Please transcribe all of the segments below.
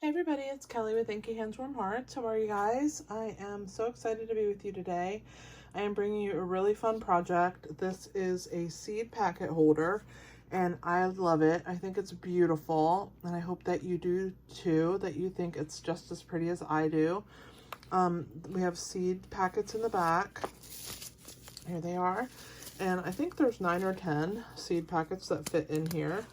Hey everybody, it's Kelly with Inky Hands Warm Hearts. How are you guys? I am so excited to be with you today. I am bringing you a really fun project. This is a seed packet holder and I love it. I think it's beautiful and I hope that you do too, that you think it's just as pretty as I do. We have seed packets in the back. Here they are. And I think there's 9 or 10 seed packets that fit in here.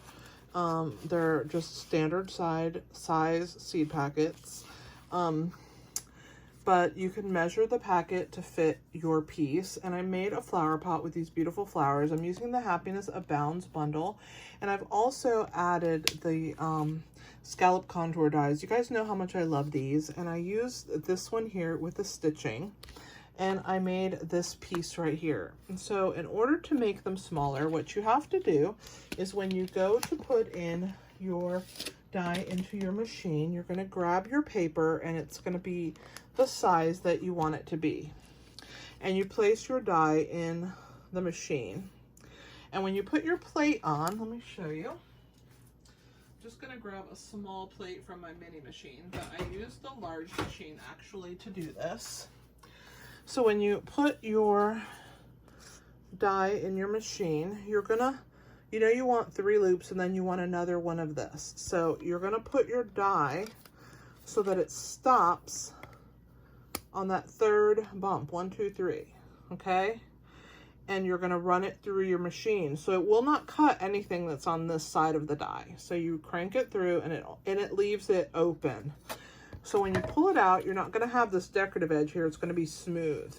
They're just standard size seed packets, but you can measure the packet to fit your piece. And I made a flower pot with these beautiful flowers. I'm using the Happiness Abounds Bundle, and I've also added the scallop contour dies. You guys know how much I love these, and I used this one here with the stitching. And I made this piece right here. And so in order to make them smaller, what you have to do is when you go to put in your die into your machine, you're going to grab your paper and it's going to be the size that you want it to be. And you place your die in the machine. And when you put your plate on, let me show you. I'm just going to grab a small plate from my mini machine, but I used the large machine actually to do this. So when you put your die in your machine, you're gonna, you want 3 loops and then you want another one of this. So you're gonna put your die so that it stops on that 3rd bump, 1, 2, 3, okay? And you're gonna run it through your machine. So it will not cut anything that's on this side of the die. So you crank it through and it leaves it open. So when you pull it out, you're not going to have this decorative edge here. It's going to be smooth.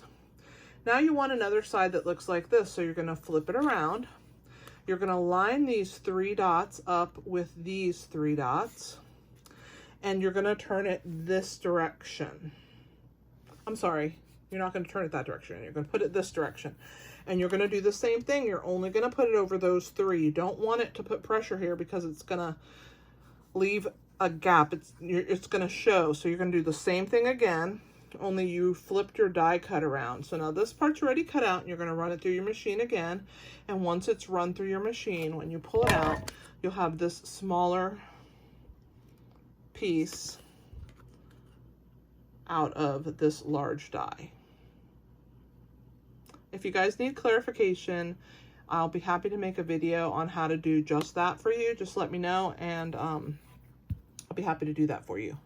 Now you want another side that looks like this. So you're going to flip it around. You're going to line these 3 dots up with these 3 dots. And you're going to turn it this direction. I'm sorry. You're not going to turn it that direction. You're going to put it this direction. And you're going to do the same thing. You're only going to put it over those 3. You don't want it to put pressure here because it's going to leave a gap. It's going to show. So you're going to do the same thing again, only you flipped your die cut around. So now this part's already cut out and you're going to run it through your machine again. And once it's run through your machine, when you pull it out, you'll have this smaller piece out of this large die. If you guys need clarification, I'll be happy to make a video on how to do just that for you. Just let me know and I'll be happy to do that for you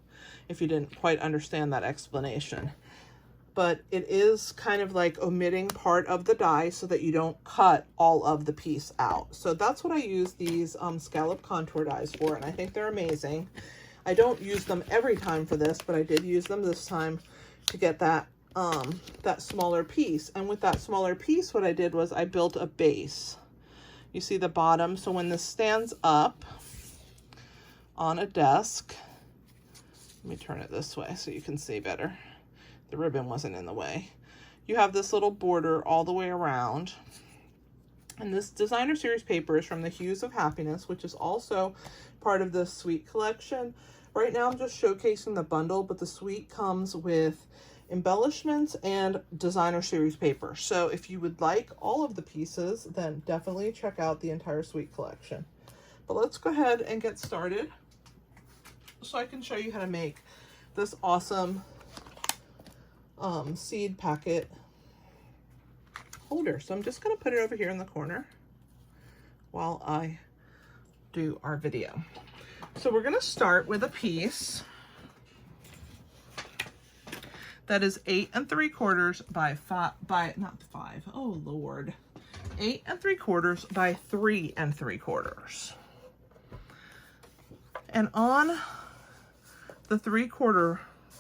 if you didn't quite understand that explanation. But it is kind of like omitting part of the die so that you don't cut all of the piece out. So that's what I use these scallop contour dies for, and I think they're amazing. I don't use them every time for this, but I did use them this time to get that that smaller piece. And with that smaller piece, what I did was I built a base. You see the bottom, so when this stands up on a desk, let me turn it this way so you can see better. The ribbon wasn't in the way. You have this little border all the way around. And this designer series paper is from the Hues of Happiness, which is also part of the Suite collection. Right now I'm just showcasing the bundle, but the Suite comes with embellishments and designer series paper. So if you would like all of the pieces, then definitely check out the entire Suite collection. But let's go ahead and get started so I can show you how to make this awesome seed packet holder. So I'm just going to put it over here in the corner while I do our video. So we're going to start with a piece that is 8 3/4 by 5, oh Lord, 8 3/4 by 3 3/4. And on the 3/4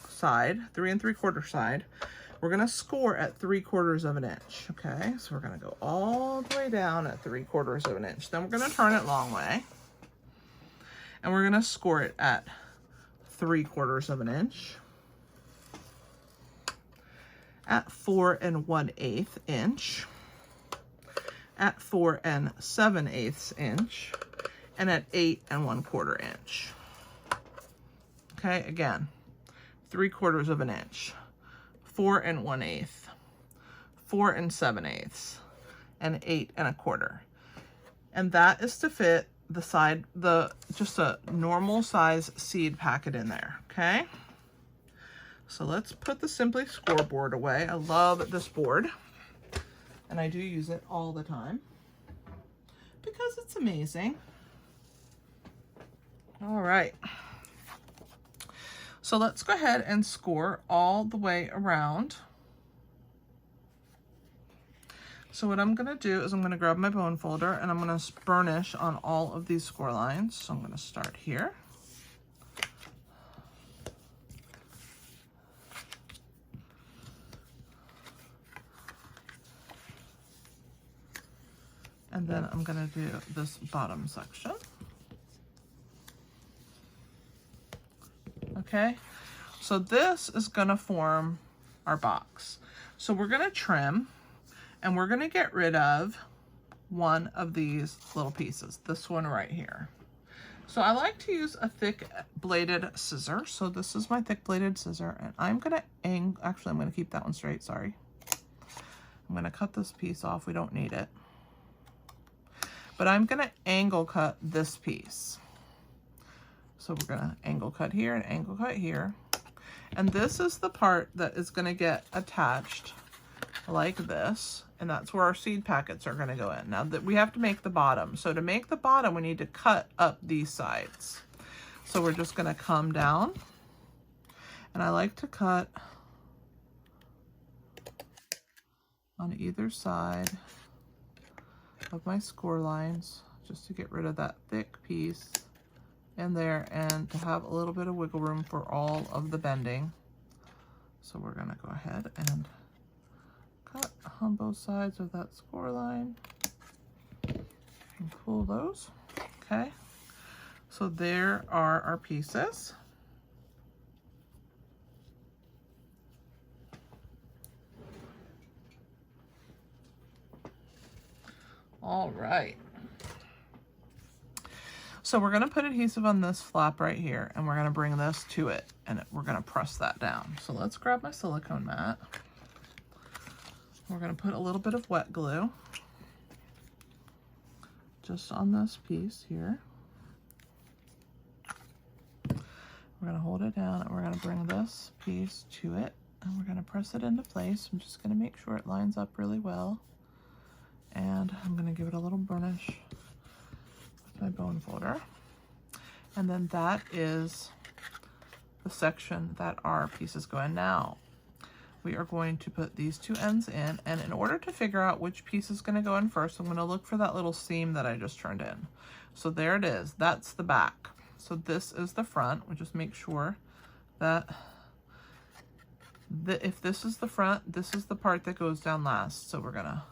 side, 3 3/4 side, we're going to score at 3/4 of an inch. Okay, so we're going to go all the way down at 3/4 of an inch. Then we're going to turn it long way, and we're going to score it at 3/4 of an inch, at 4 1/8 inch, at 4 7/8 inch, and at 8 1/4 inch. Okay, again, 3/4 of an inch, 4 1/8, 4 7/8, and 8 1/4. And that is to fit the side, just a normal size seed packet in there, okay? So let's put the Simply scoreboard away. I love this board, and I do use it all the time because it's amazing. All right. So let's go ahead and score all the way around. So what I'm gonna do is I'm gonna grab my bone folder and I'm gonna burnish on all of these score lines. So I'm gonna start here. And then I'm gonna do this bottom section. Okay, so this is gonna form our box. So we're gonna trim and we're gonna get rid of one of these little pieces, this one right here. So I like to use a thick bladed scissor. So this is my thick bladed scissor, and I'm gonna actually I'm gonna keep that one straight, sorry. I'm gonna cut this piece off, we don't need it. But I'm gonna angle cut this piece. So we're gonna angle cut here and angle cut here. And this is the part that is gonna get attached like this. And that's where our seed packets are gonna go in. Now that we have to make the bottom. So to make the bottom, we need to cut up these sides. So we're just gonna come down. And I like to cut on either side of my score lines, just to get rid of that thick piece in there and to have a little bit of wiggle room for all of the bending. So we're gonna go ahead and cut on both sides of that score line and pull those. Okay, so there are our pieces. All right. So we're gonna put adhesive on this flap right here, and we're gonna bring this to it, and we're gonna press that down. So let's grab my silicone mat. We're gonna put a little bit of wet glue just on this piece here. We're gonna hold it down, and we're gonna bring this piece to it, and we're gonna press it into place. I'm just gonna make sure it lines up really well. And I'm gonna give it a little burnish with my bone folder. And then that is the section that our pieces go in. Now, we are going to put these two ends in, and in order to figure out which piece is gonna go in first, I'm gonna look for that little seam that I just turned in. So there it is, that's the back. So this is the front. We just make sure that if this is the front, this is the part that goes down last. So we're gonna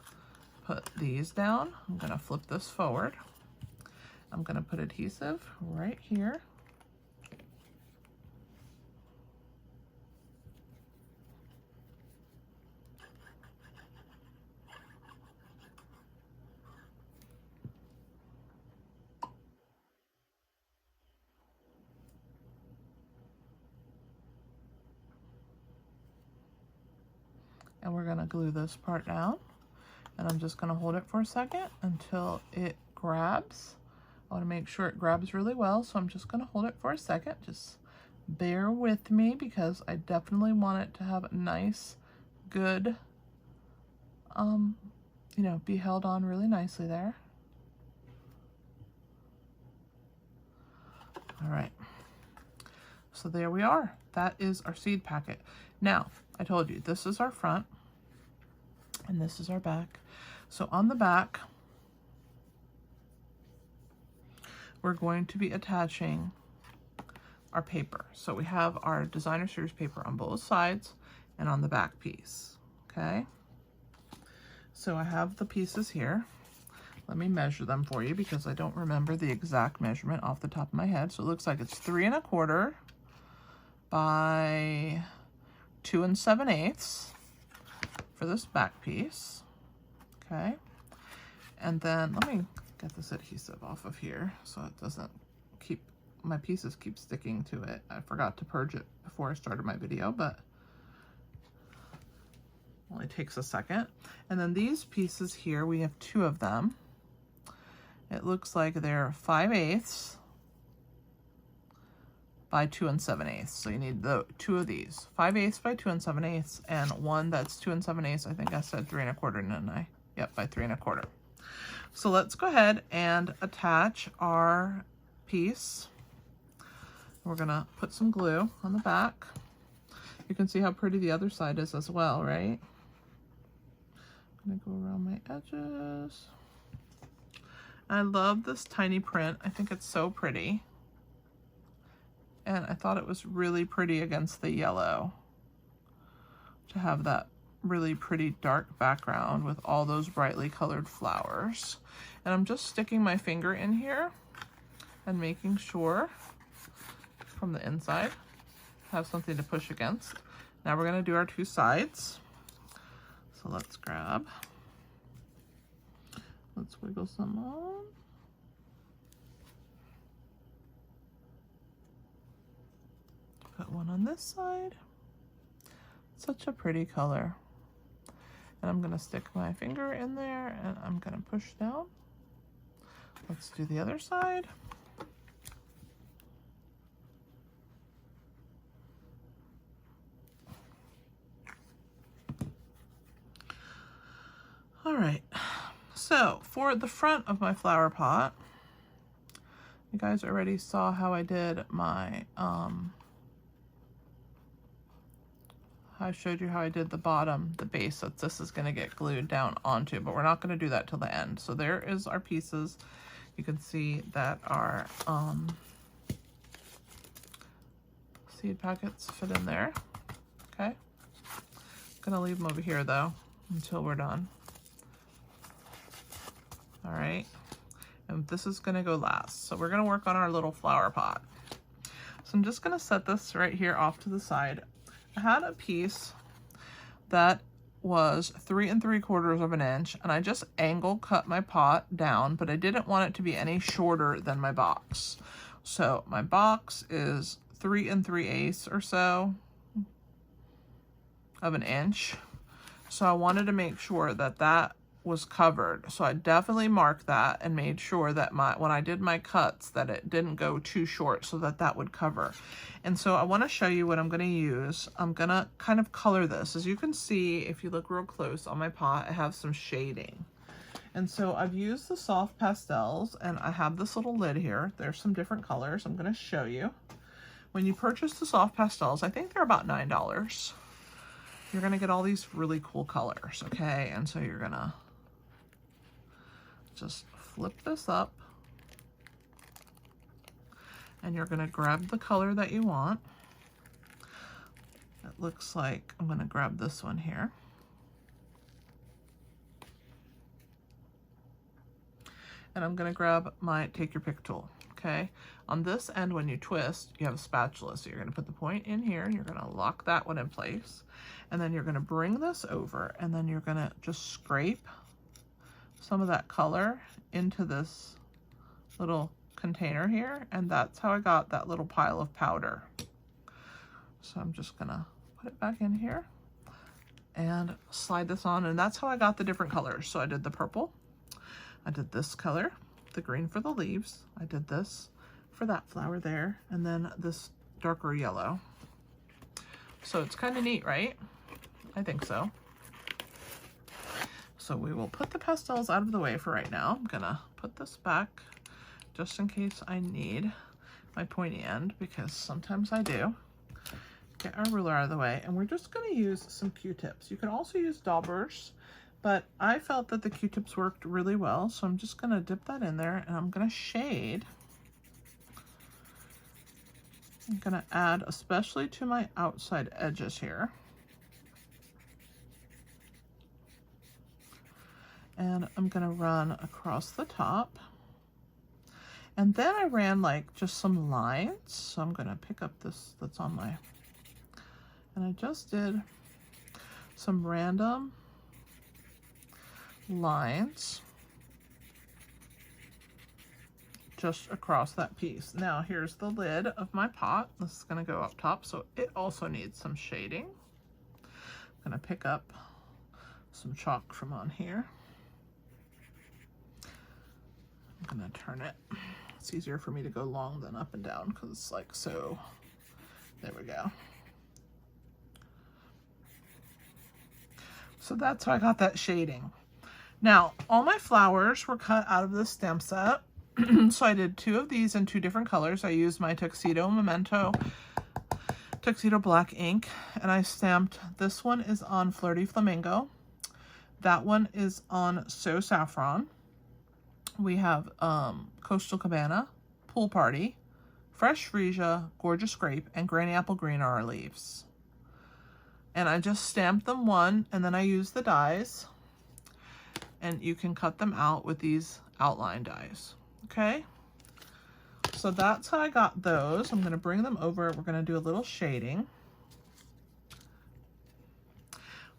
put these down. I'm gonna flip this forward. I'm gonna put adhesive right here. And we're gonna glue this part down. And I'm just gonna hold it for a second until it grabs. I wanna make sure it grabs really well, so I'm just gonna hold it for a second. Just bear with me because I definitely want it to have a nice, good, you know, be held on really nicely there. All right, so there we are. That is our seed packet. Now, I told you, this is our front and this is our back. So on the back, we're going to be attaching our paper. So we have our designer series paper on both sides and on the back piece, okay? So I have the pieces here. Let me measure them for you because I don't remember the exact measurement off the top of my head. So it looks like it's 3 1/4 by 2 7/8 for this back piece. Okay, and then let me get this adhesive off of here so it doesn't keep, my pieces keep sticking to it. I forgot to purge it before I started my video, but only takes a second. And then these pieces here, we have 2 of them. It looks like they're 5/8 by 2 7/8. So you need the 2 of these, 5/8 by 2 7/8, and one that's 2 7/8. I think I said 3 1/4, didn't I? Yep, by 3 1/4. So let's go ahead and attach our piece. We're gonna put some glue on the back. You can see how pretty the other side is as well, right? I'm gonna go around my edges. I love this tiny print. I think it's so pretty. And I thought it was really pretty against the yellow to have that really pretty dark background with all those brightly colored flowers. And I'm just sticking my finger in here and making sure from the inside have something to push against. Now we're going to do our 2 sides. So let's wiggle some on. Put one on this side. Such a pretty color. And I'm going to stick my finger in there and I'm going to push down. Let's do the other side. All right, so for the front of my flower pot, you guys already saw how I did my, I showed you how I did the bottom, the base that this is going to get glued down onto, but we're not going to do that till the end. So there is our pieces. You can see that our seed packets fit in there. Okay, gonna leave them over here though until we're done. All right, and this is gonna go last. So we're gonna work on our little flower pot. So I'm just gonna set this right here off to the side. I had a piece that was 3 3/4 of an inch, and I just angle cut my pot down, but I didn't want it to be any shorter than my box. So my box is 3 3/8 or so of an inch. So I wanted to make sure that that was covered. So I definitely marked that and made sure that when I did my cuts that it didn't go too short so that that would cover. And so I want to show you what I'm going to use. I'm going to kind of color this. As you can see, if you look real close on my pot, I have some shading. And so I've used the soft pastels and I have this little lid here. There's some different colors. I'm going to show you. When you purchase the soft pastels, I think they're about $9. You're going to get all these really cool colors, okay? And so you're going to just flip this up and you're going to grab the color that you want. It looks like I'm going to grab this one here. And I'm going to grab my take your pick tool, okay? On this end, when you twist, you have a spatula. So you're going to put the point in here and you're going to lock that one in place. And then you're going to bring this over and then you're going to just scrape some of that color into this little container here, and that's how I got that little pile of powder. So I'm just gonna put it back in here and slide this on, and that's how I got the different colors. So I did the purple, I did this color, the green for the leaves, I did this for that flower there, and then this darker yellow. So it's kind of neat, right? I think so. So we will put the pastels out of the way for right now. I'm gonna put this back just in case I need my pointy end, because sometimes I do. Get our ruler out of the way, and we're just gonna use some Q-tips. You can also use daubers, but I felt that the Q-tips worked really well, so I'm just gonna dip that in there and I'm gonna shade. I'm gonna add especially to my outside edges here. And I'm gonna run across the top. And then I ran like just some lines. So I'm gonna pick up this that's on my, and I just did some random lines just across that piece. Now here's the lid of my pot. This is gonna go up top, so it also needs some shading. I'm gonna pick up some chalk from on here. I'm gonna turn it. It's easier for me to go long than up and down because it's like so. There we go. So that's how I got that shading. Now, all my flowers were cut out of this stamp set. So I did 2 of these in 2 different colors. I used my Tuxedo Memento Tuxedo Black ink, and I stamped, this one is on Flirty Flamingo. That one is on So Saffron. We have Coastal Cabana, Pool Party, Fresh Freesia, Gorgeous Grape, and Granny Apple Green are our leaves. And I just stamped them one, and then I used the dies. And you can cut them out with these outline dies. Okay? So that's how I got those. I'm going to bring them over. We're going to do a little shading.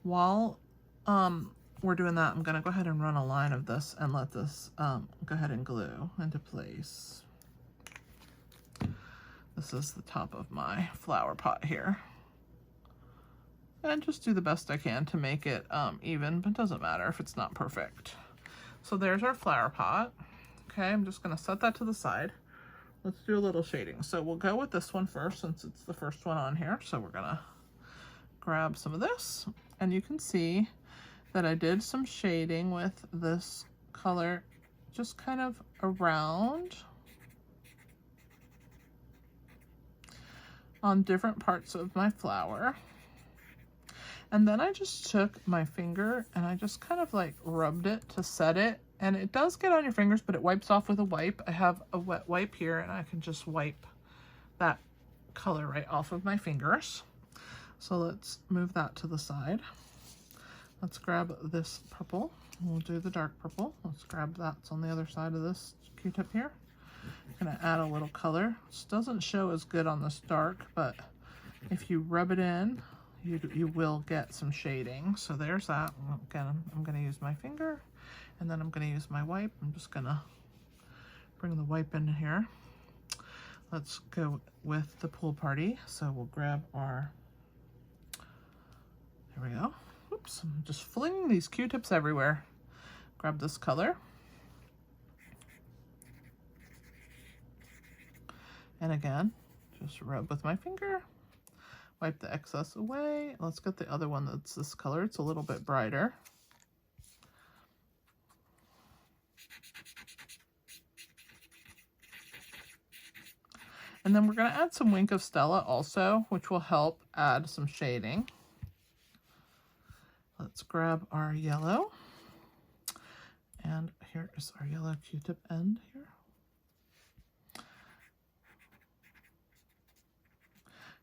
While we're doing that, I'm going to go ahead and run a line of this and let this go ahead and glue into place. This is the top of my flower pot here. And just do the best I can to make it even, but it doesn't matter if it's not perfect. So there's our flower pot. Okay, I'm just going to set that to the side. Let's do a little shading. So we'll go with this one first since it's the first one on here. So we're going to grab some of this, and you can see that I did some shading with this color just kind of around on different parts of my flower. And then I just took my finger and I just kind of like rubbed it to set it. And it does get on your fingers, but it wipes off with a wipe. I have a wet wipe here and I can just wipe that color right off of my fingers. So let's move that to the side. Let's grab this purple. We'll do the dark purple. Let's grab that's on the other side of this Q-tip here. I'm gonna add a little color. This doesn't show as good on this dark, but if you rub it in, you will get some shading. So there's that. Again, I'm going to use my finger, and then I'm going to use my wipe. I'm just going to bring the wipe in here. Let's go with the Pool Party. So we'll grab our, there we go. Oops, I'm just flinging these Q-tips everywhere. Grab this color. And again, just rub with my finger. Wipe the excess away. Let's get the other one that's this color. It's a little bit brighter. And then we're going to add some Wink of Stella also, which will help add some shading. Let's grab our yellow. And here is our yellow Q-tip end here.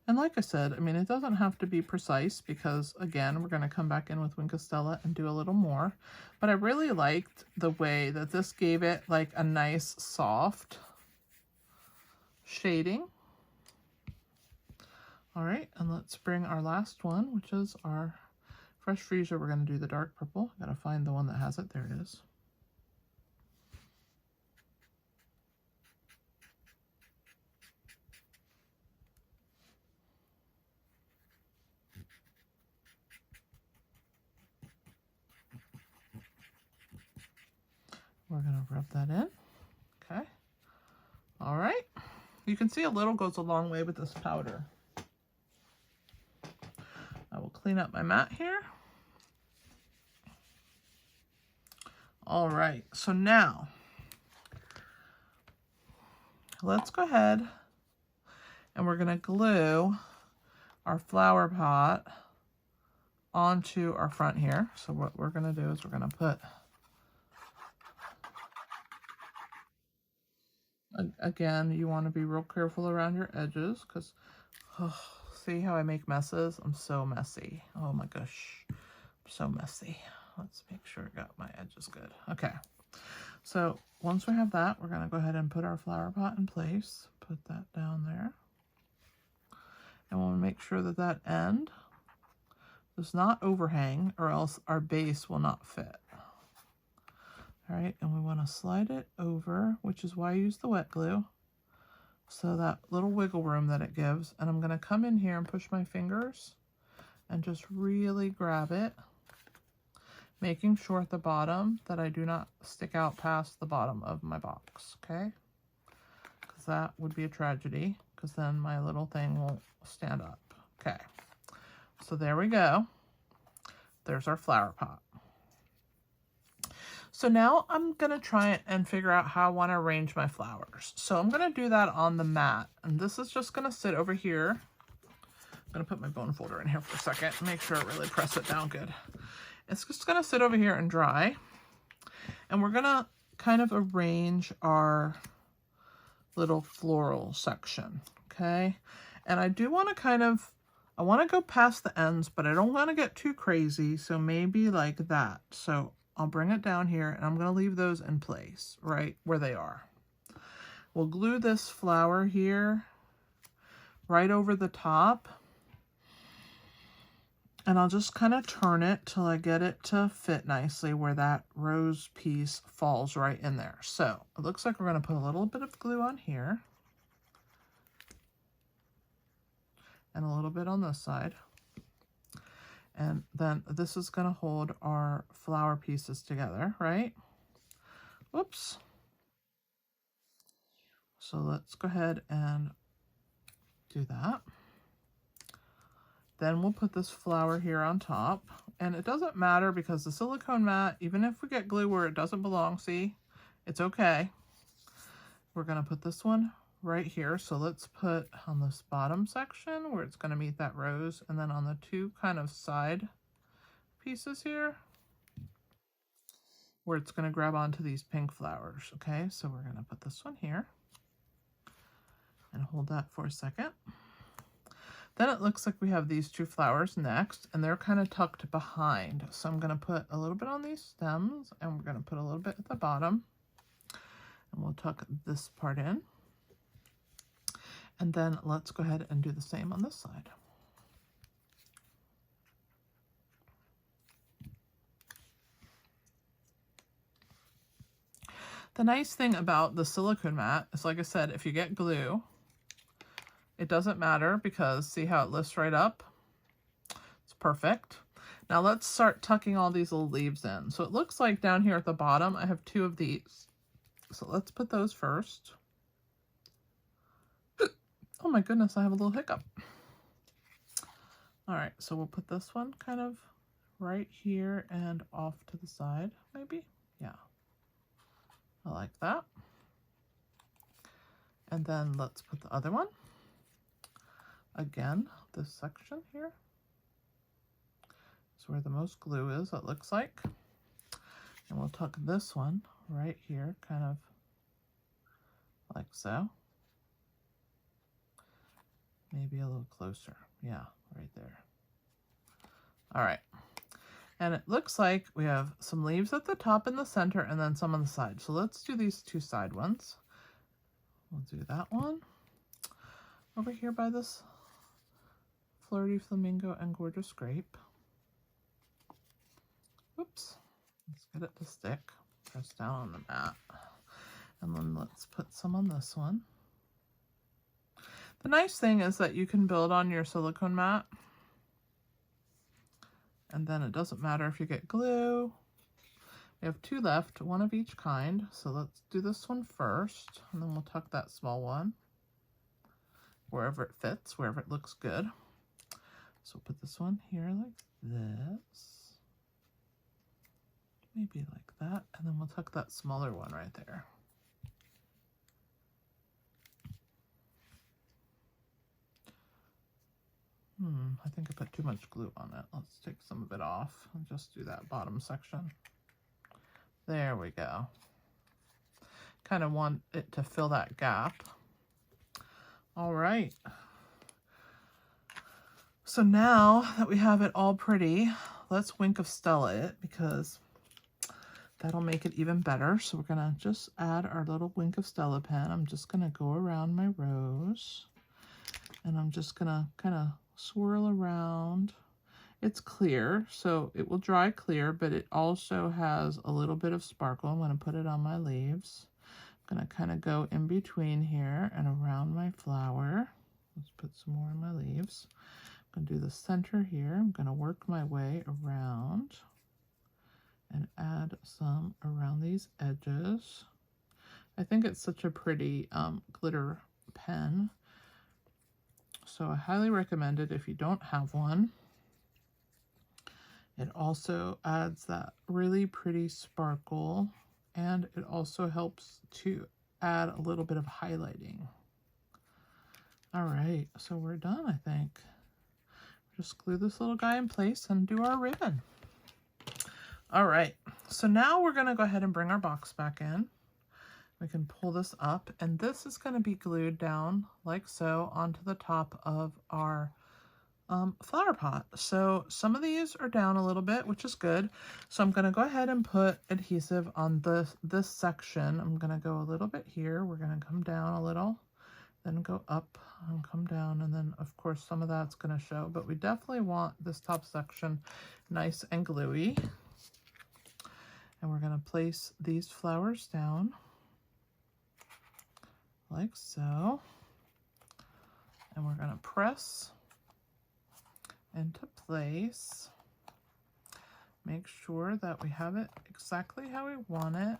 And like I said, I mean, it doesn't have to be precise because, again, we're going to come back in with Wink of Stella and do a little more. But I really liked the way that this gave it like a nice soft shading. All right, and let's bring our last one, which is our Fresh Freesia. We're going to do the dark purple. Got to find the one that has it. There it is. We're going to rub that in. Okay. All right. You can see a little goes a long way with this powder. I will clean up my mat here. All right. So now let's go ahead and we're going to glue our flower pot onto our front here. So what we're going to do is we're going to put, again, you want to be real careful around your edges because, oh, see how I make messes? I'm so messy. Oh my gosh, I'm so messy. Let's make sure I got my edges good. Okay, so once we have that, we're going to go ahead and put our flower pot in place. Put that down there. And we'll make sure that that end does not overhang or else our base will not fit. All right, and we want to slide it over, which is why I use the wet glue. So that little wiggle room that it gives. And I'm going to come in here and push my fingers and just really grab it making sure at the bottom that I do not stick out past the bottom of my box, okay? Because that would be a tragedy, because then my little thing won't stand up. Okay, so there we go. There's our flower pot. So now I'm going to try and figure out how I want to arrange my flowers. So I'm going to do that on the mat, and this is just going to sit over here. I'm going to put my bone folder in here for a second and make sure I really press it down good. It's just going to sit over here and dry. And we're going to kind of arrange our little floral section, okay? And I do want to I want to go past the ends, but I don't want to get too crazy, so maybe like that. So I'll bring it down here, and I'm going to leave those in place, right where they are. We'll glue this flower here right over the top. And I'll just kind of turn it till I get it to fit nicely where that rose piece falls right in there. So it looks like we're going to put a little bit of glue on here. And a little bit on this side. And then this is going to hold our flower pieces together, right? Whoops. So let's go ahead and do that. Then we'll put this flower here on top. And it doesn't matter because the silicone mat, even if we get glue where it doesn't belong, see, it's okay. We're going to put this one right here. So let's put on this bottom section where it's going to meet that rose, and then on the two kind of side pieces here where it's going to grab onto these pink flowers. Okay, so we're going to put this one here and hold that for a second. Then it looks like we have these two flowers next, and they're kind of tucked behind. So I'm going to put a little bit on these stems, and we're going to put a little bit at the bottom, and we'll tuck this part in. And then let's go ahead and do the same on this side. The nice thing about the silicone mat is, like I said, if you get glue, it doesn't matter because see how it lifts right up? It's perfect. Now let's start tucking all these little leaves in. So it looks like down here at the bottom, I have two of these. So let's put those first. Oh my goodness, I have a little hiccup. All right, so we'll put this one kind of right here and off to the side, maybe? Yeah, I like that. And then let's put the other one. Again, this section here is where the most glue is, it looks like. And we'll tuck this one right here, kind of like so. Maybe a little closer. Yeah, right there. All right. And it looks like we have some leaves at the top in the center and then some on the side. So let's do these two side ones. We'll do that one over here by this Flirty Flamingo and Gorgeous Grape. Oops. Let's get it to stick. Press down on the mat. And then let's put some on this one. The nice thing is that you can build on your silicone mat, and then it doesn't matter if you get glue. We have two left, one of each kind. So let's do this one first, and then we'll tuck that small one wherever it fits, wherever it looks good. So we'll put this one here like this, maybe like that, and then we'll tuck that smaller one right there. I think I put too much glue on it. Let's take some of it off and just do that bottom section. There we go. Kind of want it to fill that gap. All right. So now that we have it all pretty, let's Wink of Stella it because that'll make it even better. So we're gonna just add our little Wink of Stella pen. I'm just gonna go around my rose and I'm just gonna kind of swirl around. It's clear, so it will dry clear, but it also has a little bit of sparkle. I'm going to put it on my leaves. I'm going to kind of go in between here and around my flower. Let's put some more on my leaves. I'm going to do the center here. I'm going to work my way around and add some around these edges. I think it's such a pretty glitter pen, so I highly recommend it if you don't have one. It also adds that really pretty sparkle, and it also helps to add a little bit of highlighting. All right, so we're done, I think. Just glue this little guy in place and do our ribbon. All right, so now we're gonna go ahead and bring our box back in. We can pull this up, and this is gonna be glued down like so onto the top of our flower pot. So some of these are down a little bit, which is good. So I'm gonna go ahead and put adhesive on this section. I'm gonna go a little bit here. We're gonna come down a little, then go up and come down, and then of course some of that's gonna show, but we definitely want this top section nice and gluey. And we're gonna place these flowers down like so, and we're gonna press into place. Make sure that we have it exactly how we want it.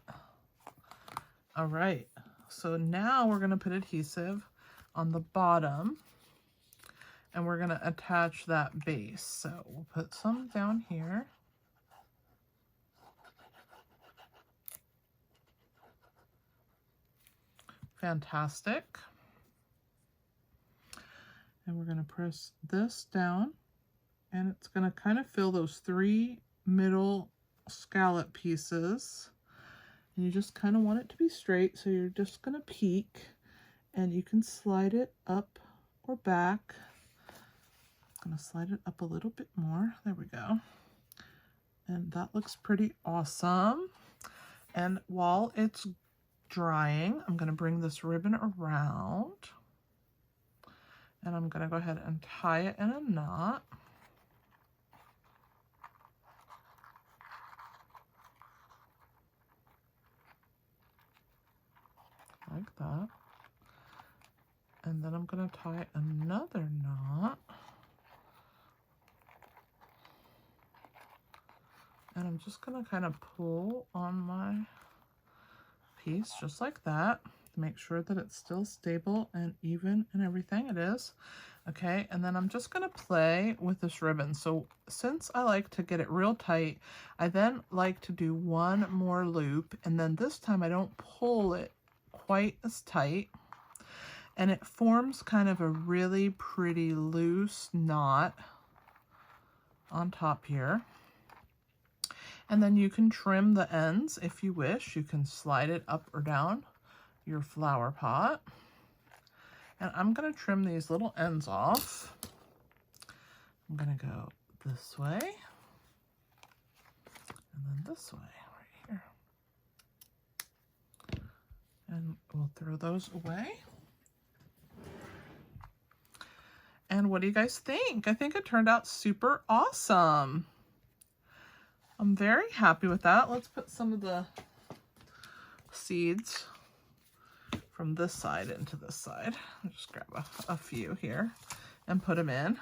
All right, so now we're gonna put adhesive on the bottom, and we're gonna attach that base. So we'll put some down here. Fantastic. And we're gonna press this down, and it's gonna kind of fill those 3 middle scallop pieces. And you just kind of want it to be straight, so you're just gonna peek, and you can slide it up or back. I'm gonna slide it up a little bit more. There we go. And that looks pretty awesome. And while it's drying, I'm gonna bring this ribbon around, and I'm gonna go ahead and tie it in a knot. Like that. And then I'm gonna tie another knot. And I'm just gonna kind of pull on my piece just like that to make sure that it's still stable and even and everything. It is. Okay, and then I'm just gonna play with this ribbon. So since I like to get it real tight, I then like to do one more loop, and then this time I don't pull it quite as tight, and it forms kind of a really pretty loose knot on top here. And then you can trim the ends if you wish. You can slide it up or down your flower pot. And I'm gonna trim these little ends off. I'm gonna go this way, and then this way, right here. And we'll throw those away. And what do you guys think? I think it turned out super awesome. I'm very happy with that. Let's put some of the seeds from this side into this side. I'll just grab a few here and put them in.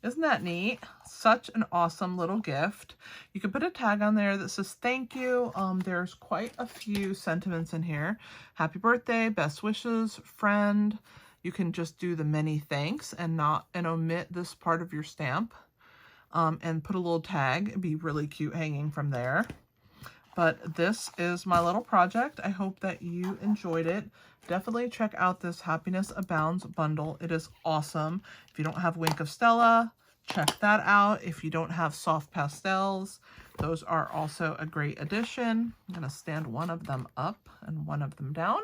Isn't that neat? Such an awesome little gift. You can put a tag on there that says thank you. There's quite a few sentiments in here. Happy birthday, best wishes, friend. You can just do the many thanks and omit this part of your stamp, and put a little tag. It'd be really cute hanging from there. But this is my little project. I hope that you enjoyed it. Definitely check out this Happiness Abounds bundle. It is awesome. If you don't have Wink of Stella, check that out. If you don't have soft pastels, those are also a great addition. I'm gonna stand one of them up and one of them down.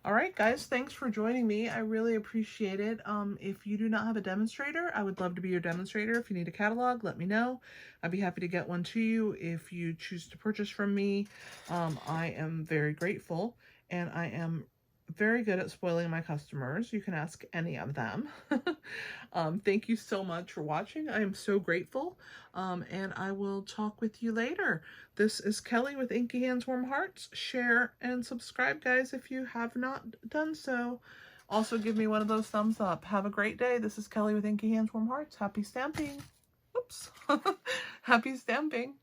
All right, guys, thanks for joining me. I really appreciate it. If you do not have a demonstrator, I would love to be your demonstrator. If you need a catalog, let me know. I'd be happy to get one to you. If you choose to purchase from me, I am very grateful, and I am very good at spoiling my customers. You can ask any of them. Thank you so much for watching. I am so grateful, and I will talk with you later. This is Kelly with Inky Hands Warm Hearts. Share and subscribe, guys, if you have not done so. Also, give me one of those thumbs up. Have a great day. This is Kelly with Inky Hands Warm Hearts. Happy stamping. Oops. Happy stamping.